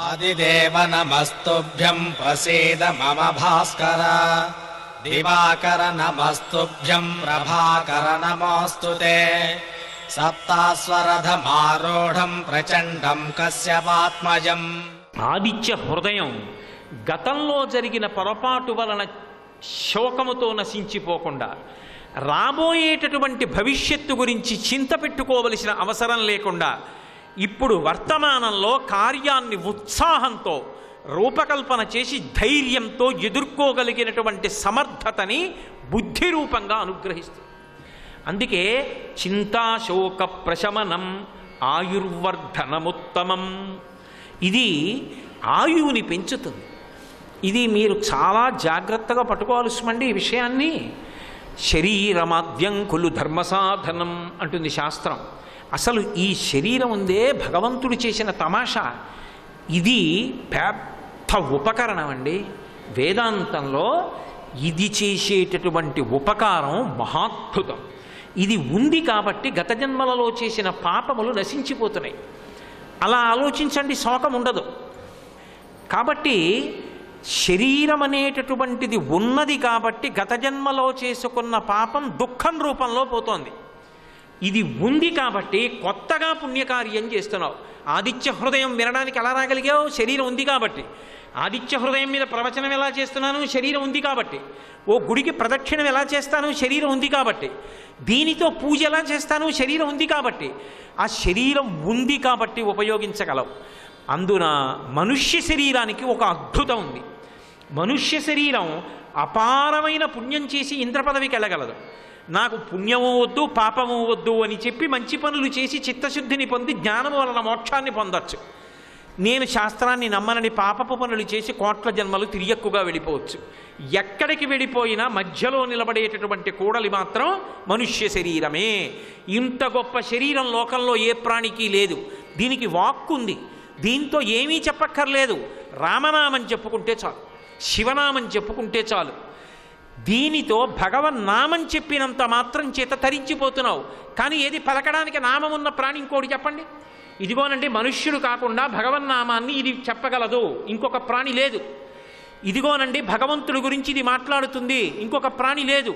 ఆదిదేవ నమస్తుభ్యం ప్రసీద మమ భాస్కర. దివాకర నమస్తుభ్యం ప్రభాకర నమోస్తుతే. సప్తాస్వరథమారూఢం ప్రచండం కశ్యపాత్మజం. ఆదిత్య హృదయం గతంలో జరిగిన పొరపాటు వలన శోకముతో నశించిపోకుండా రాబోయేటటువంటి భవిష్యత్తు గురించి చింత పెట్టుకోవలసిన అవసరం లేకుండా ఇప్పుడు వర్తమానంలో కార్యాన్ని ఉత్సాహంతో రూపకల్పన చేసి ధైర్యంతో ఎదుర్కోగలిగినటువంటి సమర్థతని బుద్ధి రూపంగా అనుగ్రహిస్తుంది. అందుకే చింతాశోక ప్రశమనం ఆయుర్వర్ధనముత్తమం. ఇది ఆయువుని పెంచుతుంది. ఇది మీరు చాలా జాగ్రత్తగా పట్టుకోవాల్సిందండి ఈ విషయాన్ని. శరీరమాద్యం కులు ధర్మసాధనం అంటుంది శాస్త్రం. అసలు ఈ శరీరం ఉందే భగవంతుడు చేసిన తమాషా. ఇది పెద్ద ఉపకరణం అండి. వేదాంతంలో ఇది చేసేటటువంటి ఉపకారం మహాద్భుతం. ఇది ఉంది కాబట్టి గత జన్మలలో చేసిన పాపములు నశించిపోతున్నాయి. అలా ఆలోచించండి, శోకం ఉండదు. కాబట్టి శరీరం అనేటటువంటిది ఉన్నది కాబట్టి గత జన్మలో చేసుకున్న పాపం దుఃఖం రూపంలో పోతోంది. ఇది ఉంది కాబట్టి కొత్తగా పుణ్యకార్యం చేస్తున్నావు. ఆదిత్య హృదయం వినడానికి ఎలా రాగలిగావు? శరీరం ఉంది కాబట్టి. ఆదిత్య హృదయం మీద ప్రవచనం ఎలా చేస్తున్నాను? శరీరం ఉంది కాబట్టి. ఓ గుడికి ప్రదక్షిణం ఎలా చేస్తాను? శరీరం ఉంది కాబట్టి. దీనితో పూజ ఎలా చేస్తాను? శరీరం ఉంది కాబట్టి. ఆ శరీరం ఉంది కాబట్టి ఉపయోగించగలవు. అందున మనుష్య శరీరానికి ఒక అద్భుతం ఉంది. మనుష్య శరీరం అపారమైన పుణ్యం చేసి ఇంద్ర పదవికి వెళ్ళగలదు. నాకు పుణ్యము వద్దు పాపము వద్దు అని చెప్పి మంచి పనులు చేసి చిత్తశుద్ధిని పొంది జ్ఞానము వలన మోక్షాన్ని పొందొచ్చు. నేను శాస్త్రాన్ని నమ్మనని పాపపు పనులు చేసి కోట్ల జన్మలు తిరియక్కుగా వెళ్ళిపోవచ్చు. ఎక్కడికి వెళ్ళిపోయినా మధ్యలో నిలబడేటటువంటి కూడలి మాత్రం మనుష్య శరీరమే. ఇంత గొప్ప శరీరం లోకంలో ఏ ప్రాణికి లేదు. దీనికి వాక్కుంది. దీంతో ఏమీ చెప్పక్కర్లేదు. రామనామం చెప్పుకుంటే చాలు, శివనామం చెప్పుకుంటే చాలు. దీనితో భగవన్నామం చెప్పినంత మాత్రం చేత తరించిపోతున్నావు. కానీ ఏది పలకడానికి నామం ఉన్న ప్రాణి ఇంకోటి చెప్పండి. ఇదిగోనండి మనుష్యుడు కాకుండా భగవన్నామాన్ని ఇది చెప్పగలదు, ఇంకొక ప్రాణి లేదు. ఇదిగోనండి భగవంతుడి గురించి ఇది మాట్లాడుతుంది, ఇంకొక ప్రాణి లేదు.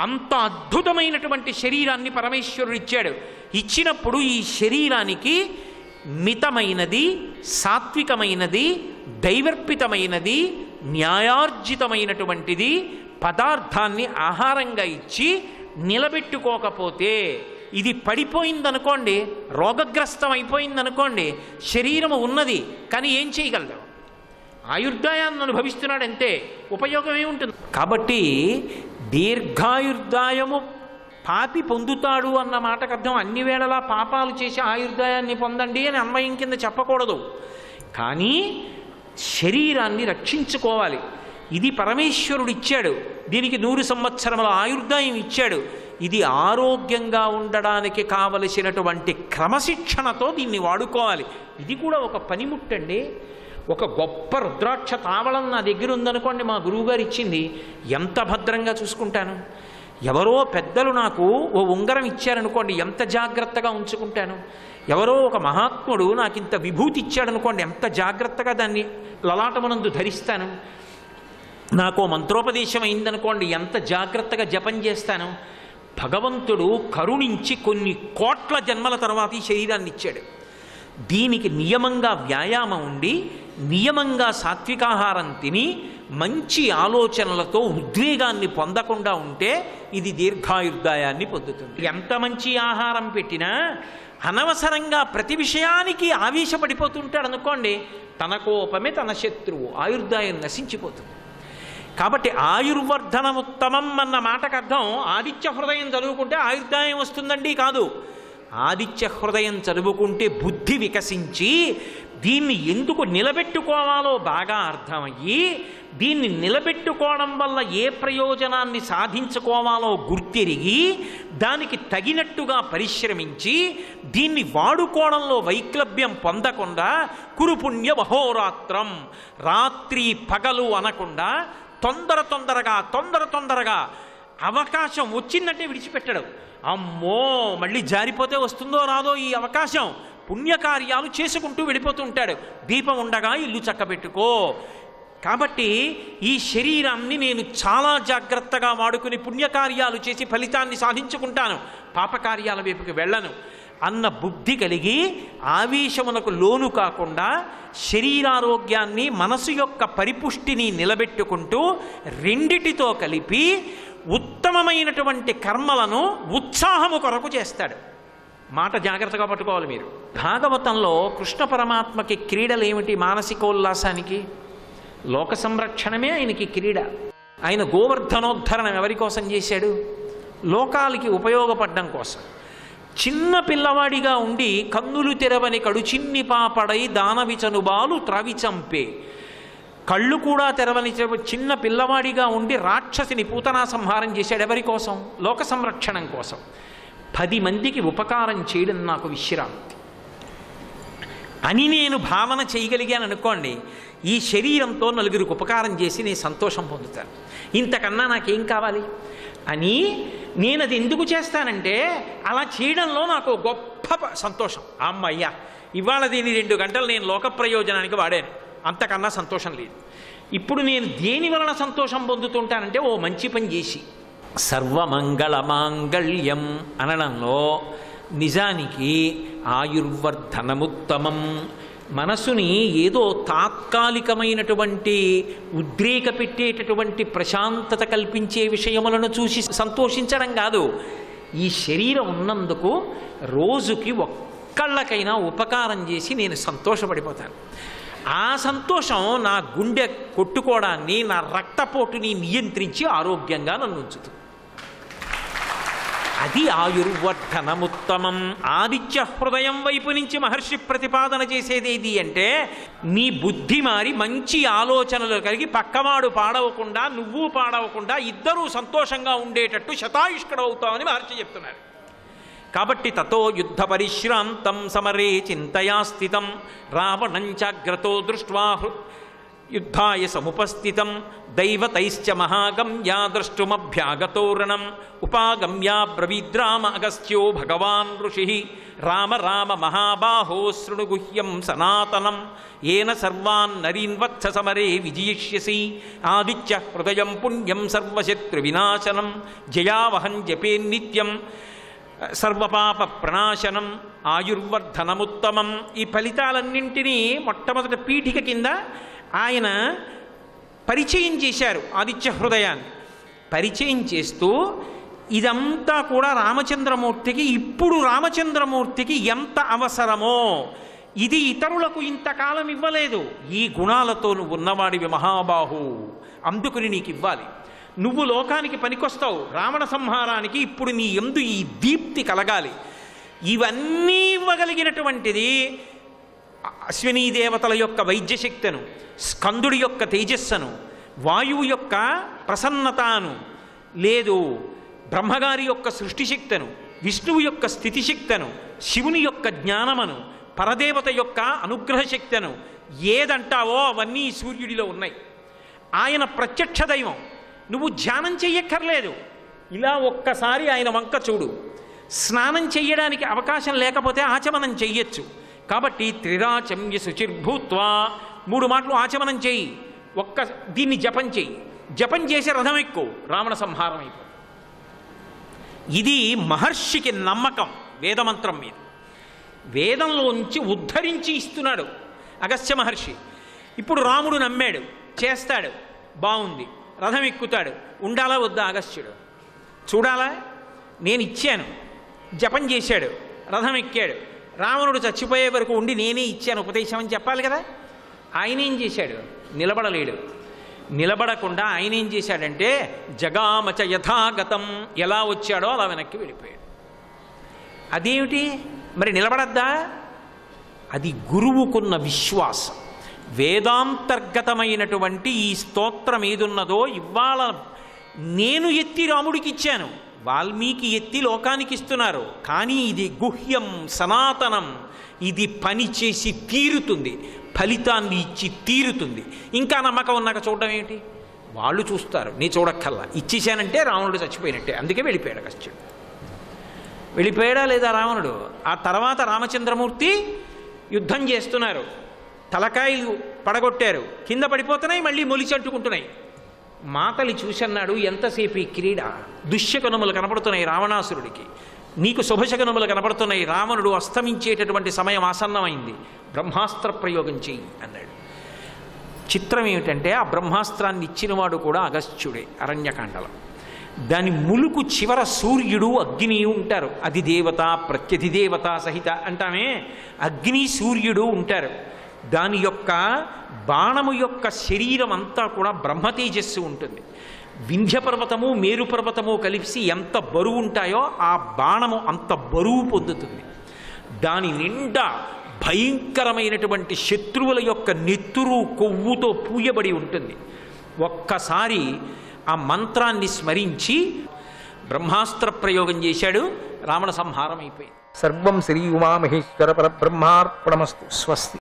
అంత అద్భుతమైనటువంటి శరీరాన్ని పరమేశ్వరుడు ఇచ్చాడు. ఇచ్చినప్పుడు ఈ శరీరానికి మితమైనది, సాత్వికమైనది, దైవర్పితమైనది, న్యాయార్జితమైనటువంటిది పదార్థాన్ని ఆహారంగా ఇచ్చి నిలబెట్టుకోకపోతే, ఇది పడిపోయిందనుకోండి, రోగగ్రస్తం అయిపోయిందనుకోండి, శరీరము ఉన్నది కానీ ఏం చేయగలదు? ఆయుర్దాయాన్ని అనుభవిస్తున్నాడు అంతే, ఉపయోగం ఏముంటుంది? కాబట్టి దీర్ఘాయుర్దాయము పాపి పొందుతాడు అన్న మాటకు అర్థం అన్ని వేళలా పాపాలు చేసి ఆయుర్దాయాన్ని పొందండి అని అన్వయం కింద చెప్పకూడదు. కానీ శరీరాన్ని రక్షించుకోవాలి. ఇది పరమేశ్వరుడు ఇచ్చాడు. దీనికి 100 సంవత్సరముల ఆయుర్దాయం ఇచ్చాడు. ఇది ఆరోగ్యంగా ఉండడానికి కావలసినటువంటి క్రమశిక్షణతో దీన్ని వాడుకోవాలి. ఇది కూడా ఒక పనిముట్టండి. ఒక గొప్ప రుద్రాక్ష తావళం నా దగ్గర ఉందనుకోండి, మా గురువుగారు ఇచ్చింది, ఎంత భద్రంగా చూసుకుంటాను. ఎవరో పెద్దలు నాకు ఓ ఉంగరం ఇచ్చారనుకోండి, ఎంత జాగ్రత్తగా ఉంచుకుంటాను. ఎవరో ఒక మహాత్ముడు నాకు ఇంత విభూతి ఇచ్చాడనుకోండి, ఎంత జాగ్రత్తగా దాన్ని లలాటమునందు ధరిస్తాను. నాకు మంత్రోపదేశం అయిందనుకోండి, ఎంత జాగ్రత్తగా జపం చేస్తాను. భగవంతుడు కరుణించి కొన్ని కోట్ల జన్మల తర్వాత ఈ శరీరాన్ని ఇచ్చాడు. దీనికి నియమంగా వ్యాయామం ఉండి, నియమంగా సాత్వికాహారం తిని, మంచి ఆలోచనలతో ఉద్వేగాన్ని పొందకుండా ఉంటే ఇది దీర్ఘాయుర్దాయాన్ని పొందుతుంది. ఎంత మంచి ఆహారం పెట్టినా అనవసరంగా ప్రతి విషయానికి ఆవేశపడిపోతుంటాడు అనుకోండి, తన కోపమే తన శత్రువు, ఆయుర్దాయం నశించిపోతుంది. కాబట్టి ఆయుర్వర్ధనముత్తమం అన్న మాటకు అర్థం ఆదిత్య హృదయం చదువుకుంటే ఆయుర్దాయం వస్తుందండి కాదు. ఆదిత్య హృదయం చదువుకుంటే బుద్ధి వికసించి దీన్ని ఎందుకు నిలబెట్టుకోవాలో బాగా అర్థమయ్యి, దీన్ని నిలబెట్టుకోవడం వల్ల ఏ ప్రయోజనాన్ని సాధించుకోవాలో గుర్తిరిగి దానికి తగినట్టుగా పరిశ్రమించి దీన్ని వాడుకోవడంలో వైక్లభ్యం పొందకుండా కురుపుణ్య మహోరాత్రం, రాత్రి పగలు అనకుండా తొందరగా అవకాశం వచ్చిందంటే విడిచిపెట్టడం. అమ్మో మళ్ళీ జారిపోతే వస్తుందో రాదో ఈ అవకాశం, పుణ్యకార్యాలు చేసుకుంటూ వెళ్ళిపోతూ ఉంటాడు. దీపం ఉండగా ఇల్లు చక్కబెట్టుకో. కాబట్టి ఈ శరీరాన్ని నేను చాలా జాగ్రత్తగా వాడుకుని పుణ్యకార్యాలు చేసి ఫలితాన్ని సాధించుకుంటాను, పాపకార్యాల వైపుకి వెళ్ళను అన్న బుద్ధి కలిగి ఆవేశమునకు లోను కాకుండా శరీరారోగ్యాన్ని మనసు యొక్క పరిపుష్టిని నిలబెట్టుకుంటూ రెండిటితో కలిపి ఉత్తమమైనటువంటి కర్మలను ఉత్సాహము కొరకు చేస్తాడు. మాట జాగ్రత్తగా పట్టుకోవాలి మీరు. భాగవతంలో కృష్ణ పరమాత్మకి క్రీడలు ఏమిటి? మానసికోల్లాసానికి లోక సంరక్షణమే ఆయనకి క్రీడ. ఆయన గోవర్ధనోద్ధరణం ఎవరి కోసం చేశాడు? లోకాలకి ఉపయోగపడడం కోసం. చిన్న పిల్లవాడిగా ఉండి కన్నులు తెరవని కడు చిన్ని పాపడై దానవిచనుబాలు త్రవి చంపే, కళ్ళు కూడా తెరవని చిన్న పిల్లవాడిగా ఉండి రాక్షసిని పూతనా సంహారం చేశాడు. ఎవరి కోసం? లోక సంరక్షణం కోసం. 10 మందికి ఉపకారం చేయడం నాకు విశ్రాంతి అని నేను భావన చేయగలిగాను అనుకోండి, ఈ శరీరంతో నలుగురికి ఉపకారం చేసి నేను సంతోషం పొందుతాను. ఇంతకన్నా నాకేం కావాలి అని నేను అది ఎందుకు చేస్తానంటే, అలా చేయడంలో నాకు గొప్ప సంతోషం. అమ్మయ్యా, ఇవాళ దీన్ని 2 గంటలు నేను లోక ప్రయోజనానికి వాడాను, అంతకన్నా సంతోషం లేదు. ఇప్పుడు నేను దేని వలన సంతోషం పొందుతుంటానంటే, ఓ మంచి పని చేసి. సర్వమంగళ మాంగళ్యం అనడంలో నిజానికి ఆయుర్వర్ధనముత్తమం. మనసుని ఏదో తాత్కాలికమైనటువంటి ఉద్రేక పెట్టేటటువంటి ప్రశాంతత కల్పించే విషయములను చూసి సంతోషించడం కాదు. ఈ శరీరం ఉన్నందుకు రోజుకి ఒక్కళ్ళకైనా ఉపకారం చేసి నేను సంతోషపడిపోతాను. ఆ సంతోషం నా గుండె కొట్టుకోవడాన్ని, నా రక్తపోటుని నియంత్రించి ఆరోగ్యంగా నన్ను ఉంచుతుంది. అది ఆయుర్వర్ధనముత్తమం. ఆదిత్య హృదయం వైపు నుంచి మహర్షి ప్రతిపాదన చేసేది ఏది అంటే, నీ బుద్ధి మారి మంచి ఆలోచనలు కలిగి పక్కవాడు పాడవకుండా, నువ్వు పాడవకుండా, ఇద్దరూ సంతోషంగా ఉండేటట్టు శతాయుష్కుడవుతామని మహర్షి చెప్తున్నారు. కాబట్టి తతో యుద్ధ పరిశ్రాంతం సమరే చింతయా స్థితం రావణం చాగ్రతో దృష్ట్వా యుద్ధాయ సముపస్థితం దైవతైశ్చ మహాగమ్యా ద్రష్టుమభ్యాగతోరణం ఉపాగమ్యా బ్రవీద్రామ అగస్త్యో భగవాన్ ఋషి రామ రామ మహాబాహో శృణు గుహ్యం సనాతనం ఏన సర్వాన్ నరీన్ వత్స సమరే విజయిష్యసి ఆదిత్య హృదయం పుణ్యం సర్వశత్రు వినాశనం జయావహం జపే నిత్యం సర్వపాప ప్రణాశనం ఆయుర్వర్ధనముత్తమం. ఈ ఫలితాలన్నింటినీ మొట్టమొదటి పీఠిక కింద ఆయన పరిచయం చేశారు. ఆదిత్య హృదయాన్ని పరిచయం చేస్తూ ఇదంతా కూడా రామచంద్రమూర్తికి, ఇప్పుడు రామచంద్రమూర్తికి ఎంత అవసరమో, ఇది ఇతరులకు ఇంతకాలం ఇవ్వలేదు. ఈ గుణాలతో నువ్వు ఉన్నవాడివి మహాబాహు, అందుకుని నీకు ఇవ్వాలి. నువ్వు లోకానికి పనికొస్తావు, రావణ సంహారానికి ఇప్పుడు నీ యందు ఈ దీప్తి కలగాలి. ఇవన్నీ ఇవ్వగలిగినటువంటిది అశ్వినీ దేవతల యొక్క వైద్యశక్తిను, స్కందుడి యొక్క తేజస్సును, వాయువు యొక్క ప్రసన్నతను, లేదు బ్రహ్మగారి యొక్క సృష్టిశక్తిను, విష్ణువు యొక్క స్థితిశక్తిను, శివుని యొక్క జ్ఞానమును, పరదేవత యొక్క అనుగ్రహ శక్తిను ఏదంటావో అవన్నీ సూర్యుడిలో ఉన్నాయి. ఆయన ప్రత్యక్ష దైవం. నువ్వు ధ్యానం చెయ్యక్కర్లేదు, ఇలా ఒక్కసారి ఆయన వంక చూడు. స్నానం చెయ్యడానికి అవకాశం లేకపోతే ఆచమనం చెయ్యొచ్చు. కాబట్టి త్రిరాచమ్య శుచిర్భూత్వా 3 మాటలు ఆచమనం చెయ్యి. దీన్ని జపం చెయ్యి. జపం చేసి రథం ఎక్కువ, రావణ సంహారం అయిపో. ఇది మహర్షికి నమ్మకం వేదమంత్రం మీద. వేదంలోంచి ఉద్ధరించి ఇస్తున్నాడు అగస్త్య మహర్షి. ఇప్పుడు రాముడు నమ్మాడు, చేస్తాడు, బాగుంది, రథం ఎక్కుతాడు. ఉండాలా వద్దా అగస్త్యుడు? చూడాలా? నేను ఇచ్చాను, జపం చేశాడు, రథం ఎక్కాడు. రావణుడు చచ్చిపోయే వరకు ఉండి నేనే ఇచ్చాను ఉపదేశం అని చెప్పాలి కదా. ఆయన ఏం చేశాడు? నిలబడలేడు. నిలబడకుండా ఆయన ఏం చేశాడంటే జగామచ యథాగతం, ఎలా వచ్చాడో అలా వెనక్కి వెళ్ళిపోయాడు. అదేమిటి మరి? నిలబడద్దా? అది గురువుకున్న విశ్వాసం. వేదాంతర్గతమైనటువంటి ఈ స్తోత్రం ఏదున్నదో ఇవాళ నేను ఎత్తి రాముడికి ఇచ్చాను, వాల్మీకి ఎత్తి లోకానికి ఇస్తున్నారు. కానీ ఇది గుహ్యం, సనాతనం. ఇది పని చేసి తీరుతుంది, ఫలితాన్ని ఇచ్చి తీరుతుంది. ఇంకా నమ్మకం ఉన్నాక చూడడం ఏమిటి? వాళ్ళు చూస్తారు, నీ చూడక్కల్లా. ఇచ్చేసానంటే రావణుడు చచ్చిపోయినట్టే. అందుకే వెళ్ళిపోయాడు అగస్త్యుడు. వెళ్ళిపోయాడా లేదా రావణుడు? ఆ తర్వాత రామచంద్రమూర్తి యుద్ధం చేస్తున్నారు, తలకాయలు పడగొట్టారు, కింద పడిపోతున్నాయి, మళ్ళీ మొలిచంటుకుంటున్నాయి. మాతలి చూసన్నాడు, ఎంతసేపు ఈ క్రీడ? దుశ్శకనుములు కనపడుతున్నాయి రావణాసురుడికి, నీకు శుభశకనుములు కనపడుతున్నాయి, రావణుడు అస్తమించేటటువంటి సమయం ఆసన్నమైంది, బ్రహ్మాస్త్ర ప్రయోగం చెయ్యి అన్నాడు. చిత్రం ఏమిటంటే ఆ బ్రహ్మాస్త్రాన్ని ఇచ్చినవాడు కూడా అగస్త్యుడే అరణ్యకాండలో. దాని ములుకు చివర సూర్యుడు అగ్ని ఉంటారు, అధిదేవత ప్రత్యధిదేవత సహిత అంటామే, అగ్ని సూర్యుడు ఉంటారు. దాని యొక్క బాణము యొక్క శరీరం అంతా కూడా బ్రహ్మతేజస్సు ఉంటుంది. వింధ్యపర్వతము మేరుపర్వతము కలిసి ఎంత బరువు ఉంటాయో ఆ బాణము అంత బరువు పొందుతుంది. దాని నిండా భయంకరమైనటువంటి శత్రువుల యొక్క నెత్తురు కొవ్వుతో పూయబడి ఉంటుంది. ఒక్కసారి ఆ మంత్రాన్ని స్మరించి బ్రహ్మాస్త్ర ప్రయోగం చేశాడు, రావణ సంహారం అయిపోయింది. సర్వం శ్రీ ఉమామహేశ్వర పరబ్రహ్మార్పణమస్తు. స్వస్తి.